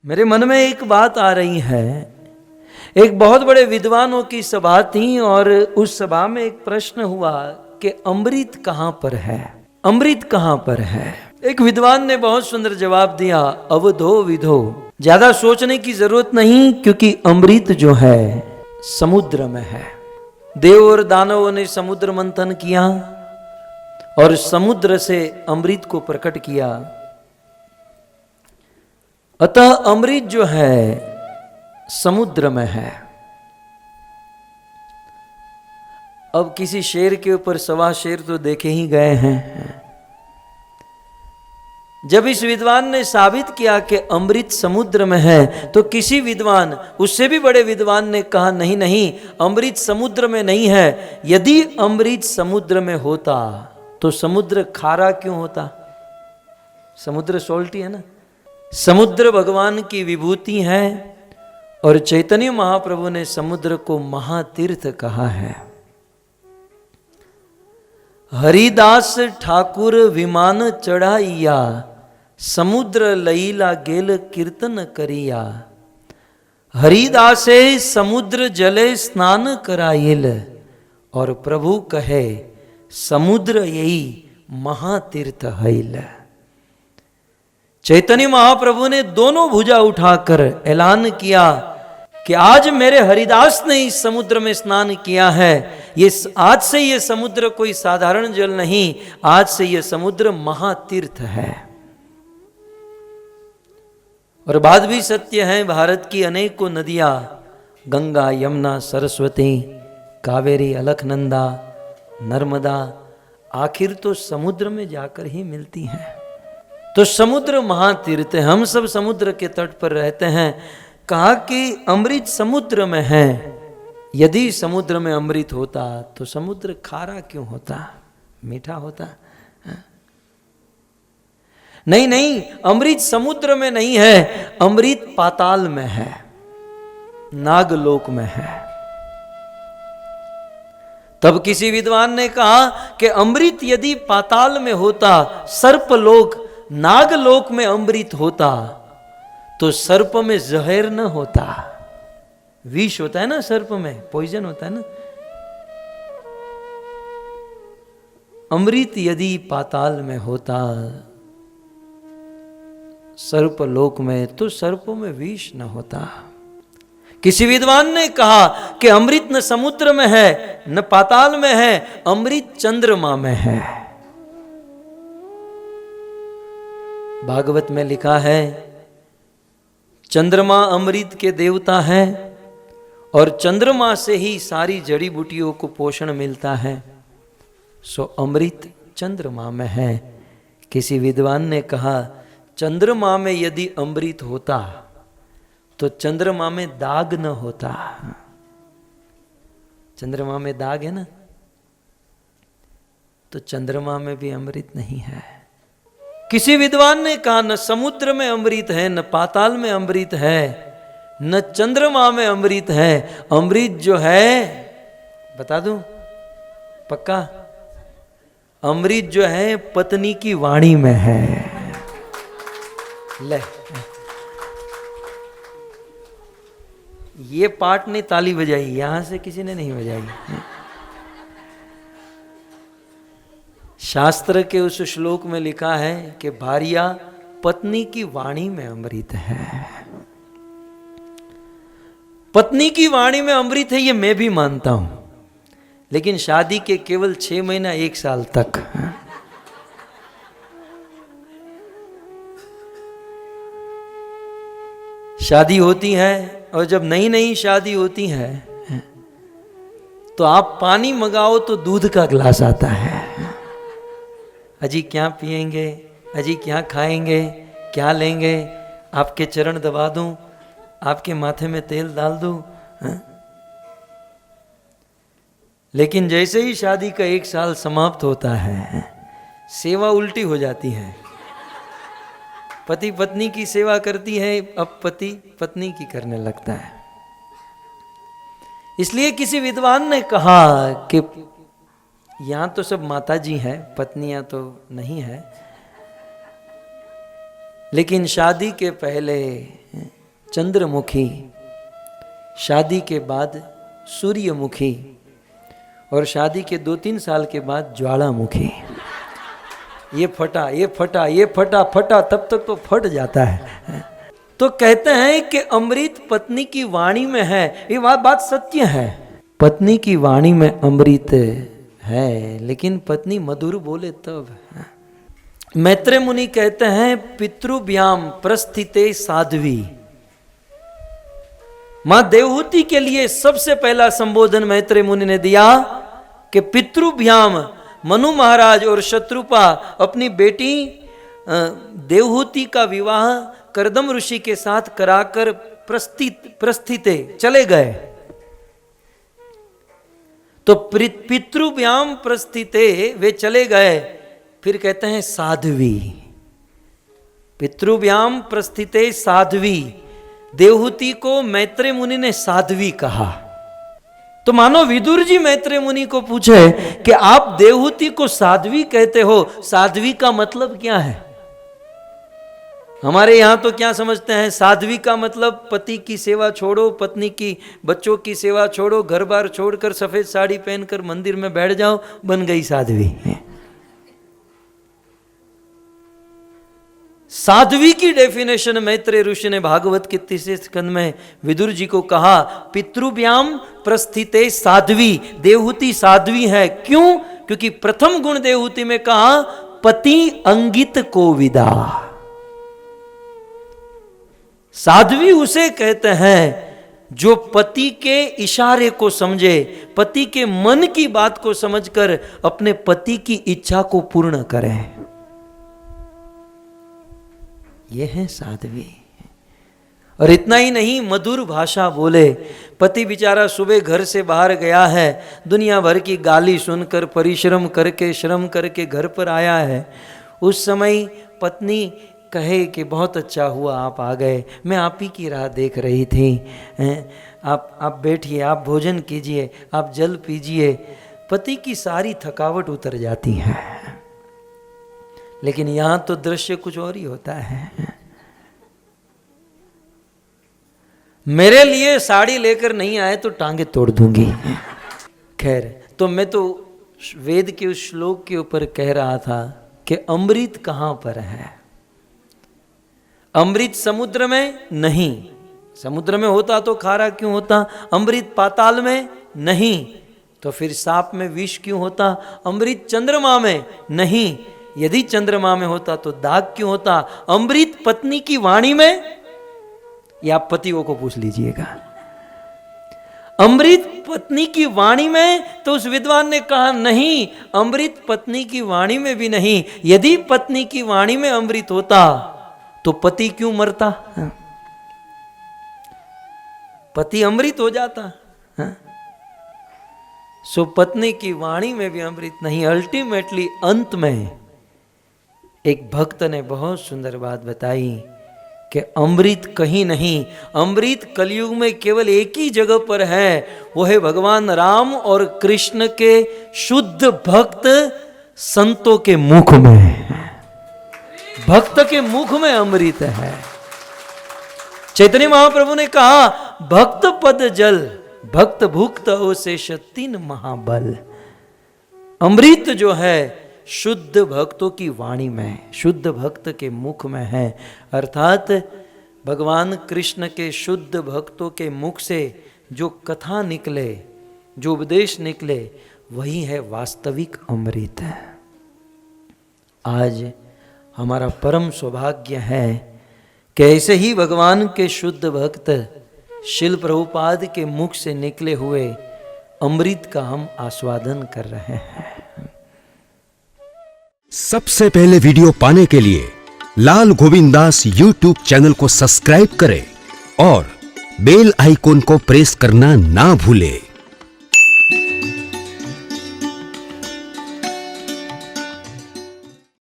मेरे मन में एक बात आ रही है। एक बहुत बड़े विद्वानों की सभा थी और उस सभा में एक प्रश्न हुआ कि अमृत कहां पर है, अमृत कहां पर है। एक विद्वान ने बहुत सुंदर जवाब दिया, अवधो विधो। ज्यादा सोचने की जरूरत नहीं, क्योंकि अमृत जो है समुद्र में है। देव और दानवों ने समुद्र मंथन किया और समुद्र से अमृत को प्रकट किया। अतः अमृत जो है समुद्र में है। अब किसी शेर के ऊपर सवा शेर तो देखे ही गए हैं। जब इस विद्वान ने साबित किया कि अमृत समुद्र में है, तो किसी विद्वान, उससे भी बड़े विद्वान ने कहा नहीं नहीं, अमृत समुद्र में नहीं है। यदि अमृत समुद्र में होता तो समुद्र खारा क्यों होता? समुद्र सॉल्टी है ना। समुद्र भगवान की विभूति है और चैतन्य महाप्रभु ने समुद्र को महातीर्थ कहा है। हरिदास ठाकुर विमान चढ़ाइया, समुद्र लईला गेल कीर्तन करिया। हरिदासे समुद्र जले स्नान कराइल, और प्रभु कहे समुद्र यही महातीर्थ हैल। चैतन्य महाप्रभु ने दोनों भुजा उठाकर ऐलान किया कि आज मेरे हरिदास ने इस समुद्र में स्नान किया है। ये आज से ये समुद्र कोई साधारण जल नहीं, आज से ये समुद्र महातीर्थ है। और बात भी सत्य है, भारत की अनेकों नदियां, गंगा, यमुना, सरस्वती, कावेरी, अलकनंदा, नर्मदा, आखिर तो समुद्र में जाकर ही मिलती हैं। तो समुद्र महातीर्थ है। हम सब समुद्र के तट पर रहते हैं। कहा कि अमृत समुद्र में है। यदि समुद्र में अमृत होता तो समुद्र खारा क्यों होता, मीठा होता? नहीं नहीं, अमृत समुद्र में नहीं है, अमृत पाताल में है, नागलोक में है। तब किसी विद्वान ने कहा कि अमृत यदि पाताल में होता, सर्पलोक नागलोक में अमृत होता, तो सर्प में जहर न होता। विष होता है ना सर्प में, पॉइजन होता है ना। अमृत यदि पाताल में होता सर्पलोक में, तो सर्पों में विष न होता। किसी विद्वान ने कहा कि अमृत न समुद्र में है न पाताल में है, अमृत चंद्रमा में है। भागवत में लिखा है, चंद्रमा अमृत के देवता हैं और चंद्रमा से ही सारी जड़ी बूटियों को पोषण मिलता है। सो अमृत चंद्रमा में है। किसी विद्वान ने कहा, चंद्रमा में यदि अमृत होता तो चंद्रमा में दाग न होता। चंद्रमा में दाग है ना, तो चंद्रमा में भी अमृत नहीं है। किसी विद्वान ने कहा, न समुद्र में अमृत है, न पाताल में अमृत है, न चंद्रमा में अमृत है। अमृत जो है, बता दूं पक्का, अमृत जो है पत्नी की वाणी में है। ले, ये पार्ट ने ताली बजाई, यहां से किसी ने नहीं बजाई। शास्त्र के उस श्लोक में लिखा है कि भार्या पत्नी की वाणी में अमृत है। पत्नी की वाणी में अमृत है, ये मैं भी मानता हूं, लेकिन शादी के केवल 6 महीना 1 साल तक। शादी होती है और जब नई नई शादी होती है तो आप पानी मंगाओ तो दूध का गिलास आता है। अजी क्या पिएंगे, अजी क्या खाएंगे, क्या लेंगे, आपके चरण दबा दूं, आपके माथे में तेल डाल दूं। लेकिन जैसे ही शादी का 1 साल समाप्त होता है, सेवा उल्टी हो जाती है। पति पत्नी की सेवा करती है, अब पति पत्नी की करने लगता है। इसलिए किसी विद्वान ने कहा कि यहां तो सब माता जी हैं, पत्नियां तो नहीं है। लेकिन शादी के पहले चंद्रमुखी, शादी के बाद सूर्यमुखी और शादी के 2-3 साल के बाद ज्वालामुखी। ये फटा, ये फटा, ये फटा, फटा, तब तक तो फट जाता है। तो कहते हैं कि अमृत पत्नी की वाणी में है। ये बात सत्य है, पत्नी की वाणी में अमृत है, लेकिन पत्नी मधुर बोले तब। मैत्रेय मुनि कहते हैं पितृभ्याम प्रस्थिते साध्वी। मां देवहूति के लिए सबसे पहला संबोधन मैत्रेय मुनि ने दिया कि पितृभ्याम, मनु महाराज और शत्रुपा अपनी बेटी देवहूति का विवाह करदम ऋषि के साथ कराकर प्रस्थिते चले गए। तो पितृभ्याम प्रस्थिते वे चले गए, फिर कहते हैं साध्वी। पितृभ्याम प्रस्थिते साध्वी, देवहूति को मैत्रेय मुनि ने साध्वी कहा। तो मानो विदुर जी मैत्रेय मुनि को पूछे कि आप देवहूति को साध्वी कहते हो, साध्वी का मतलब क्या है? हमारे यहां तो क्या समझते हैं, साध्वी का मतलब पति की सेवा छोड़ो, पत्नी की बच्चों की सेवा छोड़ो, घर बार छोड़कर सफेद साड़ी पहनकर मंदिर में बैठ जाओ, बन गई साध्वी। साध्वी की डेफिनेशन मैत्रेय ऋषि ने भागवत के 3 स्कंद में विदुर जी को कहा, पितृभ्याम प्रस्थिते साध्वी, देवहूति साध्वी है। क्यों? क्योंकि प्रथम गुण देवहूति में कहा पति अंगित को विदा। साध्वी उसे कहते हैं जो पति के इशारे को समझे, पति के मन की बात को समझकर अपने पति की इच्छा को पूर्ण करे। यह है साध्वी। और इतना ही नहीं, मधुर भाषा बोले। पति बेचारा सुबह घर से बाहर गया है, दुनिया भर की गाली सुनकर परिश्रम करके श्रम करके घर पर आया है, उस समय पत्नी कहे कि बहुत अच्छा हुआ आप आ गए, मैं आप ही की राह देख रही थी, आप बैठिए, आप भोजन कीजिए, आप जल पीजिए। पति की सारी थकावट उतर जाती है। लेकिन यहां तो दृश्य कुछ और ही होता है। मेरे लिए साड़ी लेकर नहीं आए तो टांगे तोड़ दूंगी। खैर, तो मैं तो वेद के उस श्लोक के ऊपर कह रहा था कि अमृत कहां पर है। अमृत समुद्र में नहीं, समुद्र में होता तो खारा क्यों होता। अमृत पाताल में नहीं, तो फिर सांप में विष क्यों होता। अमृत चंद्रमा में नहीं, यदि चंद्रमा में होता तो दाग क्यों होता। अमृत पत्नी की वाणी में, या आप पतियों को पूछ लीजिएगा। अमृत पत्नी की वाणी में, तो उस विद्वान ने कहा नहीं, अमृत पत्नी की वाणी में भी नहीं। यदि पत्नी की वाणी में अमृत होता तो पति क्यों मरता, पति अमृत हो जाता। सो पत्नी की वाणी में भी अमृत नहीं। अल्टीमेटली अंत में एक भक्त ने बहुत सुंदर बात बताई कि अमृत कहीं नहीं, अमृत कलयुग में केवल एक ही जगह पर है, वो है भगवान राम और कृष्ण के शुद्ध भक्त संतों के मुख में। भक्त के मुख में अमृत है। चैतन्य महाप्रभु ने कहा भक्त पद जल, भक्त भुक्त हो से 3 महाबल। अमृत जो है शुद्ध भक्तों की वाणी में, शुद्ध भक्त के मुख में है। अर्थात भगवान कृष्ण के शुद्ध भक्तों के मुख से जो कथा निकले, जो उपदेश निकले, वही है वास्तविक अमृत। आज हमारा परम सौभाग्य है कि ऐसे ही भगवान के शुद्ध भक्त शिल प्रभुपाद के मुख से निकले हुए अमृत का हम आस्वादन कर रहे हैं। सबसे पहले वीडियो पाने के लिए लाल गोविंद दास यूट्यूब चैनल को सब्सक्राइब करें और बेल आइकॉन को प्रेस करना ना भूलें।